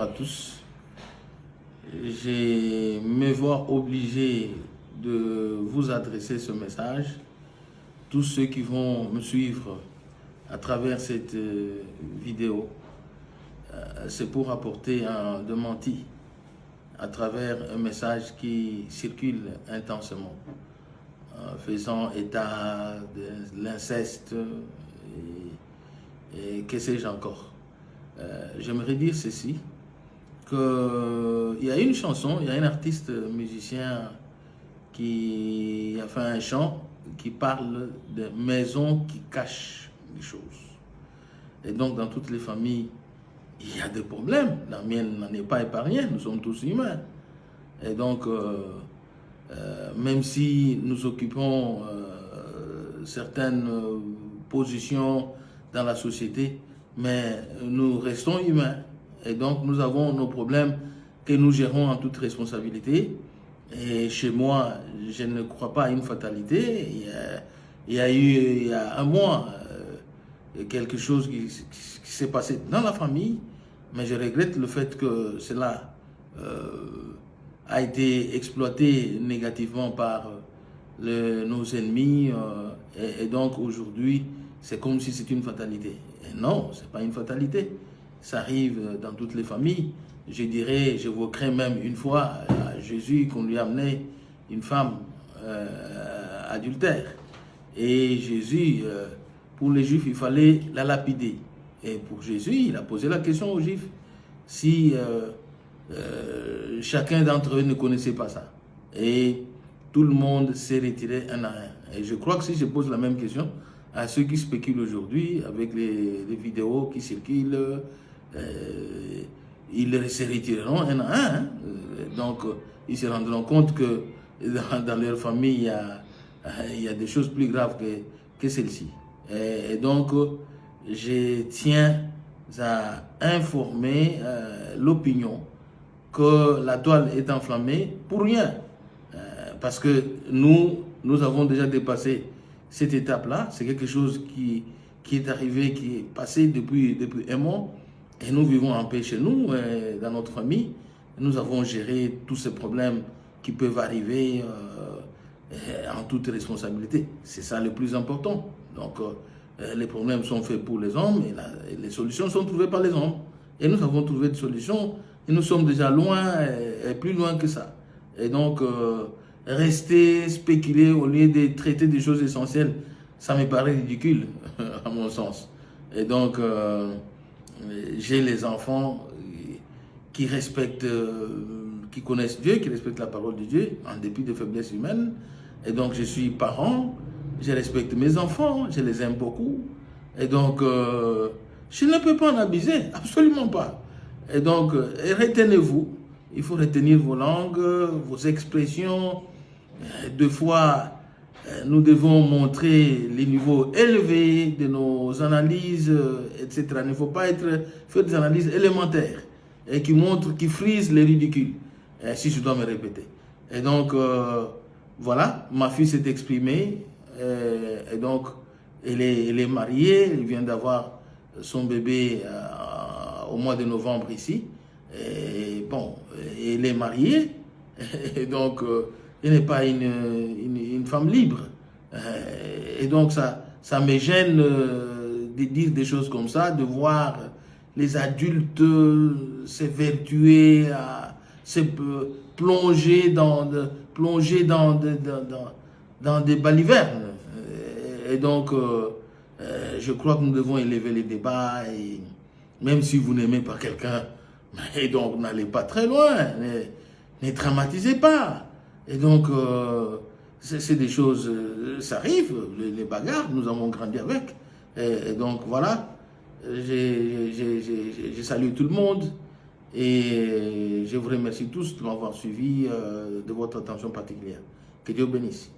À tous, je me vois obligé de vous adresser ce message. Tous ceux qui vont me suivre à travers cette vidéo, c'est pour apporter un démenti à travers un message qui circule intensément, faisant état de l'inceste et que sais-je encore. J'aimerais dire ceci. Il y a une chanson, il y a un artiste musicien qui a fait un chant qui parle de maisons qui cachent les choses. Et donc dans toutes les familles, il y a des problèmes. La mienne n'en est pas épargnée, nous sommes tous humains. Et donc, même si nous occupons certaines positions dans la société, mais nous restons humains. Et donc, nous avons nos problèmes que nous gérons en toute responsabilité. Et chez moi, je ne crois pas à une fatalité. Il y a un mois, quelque chose qui s'est passé dans la famille, mais je regrette le fait que cela a été exploité négativement par nos ennemis. Et donc, aujourd'hui, c'est comme si c'était une fatalité. Et non, ce n'est pas une fatalité. Ça arrive dans toutes les familles. Je dirais, j'évoquerai même une fois à Jésus qu'on lui amenait une femme adultère. Et Jésus, pour les Juifs, il fallait la lapider. Et pour Jésus, il a posé la question aux Juifs si chacun d'entre eux ne connaissait pas ça. Et tout le monde s'est retiré un à un. Et je crois que si je pose la même question à ceux qui spéculent aujourd'hui avec les vidéos qui circulent, ils se retireront un à un. Hein. Donc, ils se rendront compte que dans leur famille, il y a des choses plus graves que celle-ci. Et donc, je tiens à informer l'opinion que la toile est enflammée pour rien. Parce que nous avons déjà dépassé cette étape-là. C'est quelque chose qui est arrivé, qui est passé depuis un mois. Et nous vivons en paix chez nous, dans notre famille. Nous avons géré tous ces problèmes qui peuvent arriver en toute responsabilité. C'est ça le plus important. Donc, les problèmes sont faits pour les hommes et les solutions sont trouvées par les hommes. Et nous avons trouvé des solutions et nous sommes déjà loin, et plus loin que ça. Et donc, rester spéculer au lieu de traiter des choses essentielles, ça me paraît ridicule, à mon sens. Et donc, j'ai les enfants qui respectent, qui connaissent Dieu, qui respectent la parole de Dieu, en dépit de faiblesses humaines. Et donc, je suis parent, je respecte mes enfants, je les aime beaucoup. Et donc, je ne peux pas en abuser, absolument pas. Et donc, retenez-vous. Il faut retenir vos langues, vos expressions. Deux fois, nous devons montrer les niveaux élevés de nos analyses, etc. Il ne faut pas faire des analyses élémentaires et qui montrent, qui frisent les ridicules, si je dois me répéter. Et donc, voilà, ma fille s'est exprimée, et donc, elle est mariée, elle vient d'avoir son bébé au mois de novembre ici. Et bon, elle est mariée, et donc elle n'est pas une femme libre. Et donc ça me gêne de dire des choses comme ça, de voir les adultes s'évertuer, se plonger dans des balivernes. Et donc, je crois que nous devons élever les débats, et même si vous n'aimez pas quelqu'un, et donc n'allez pas très loin, ne traumatisez pas. Et donc, c'est des choses, ça arrive, les bagarres, nous avons grandi avec. Et donc voilà, je salue tout le monde et je vous remercie tous de m'avoir suivi, de votre attention particulière. Que Dieu bénisse.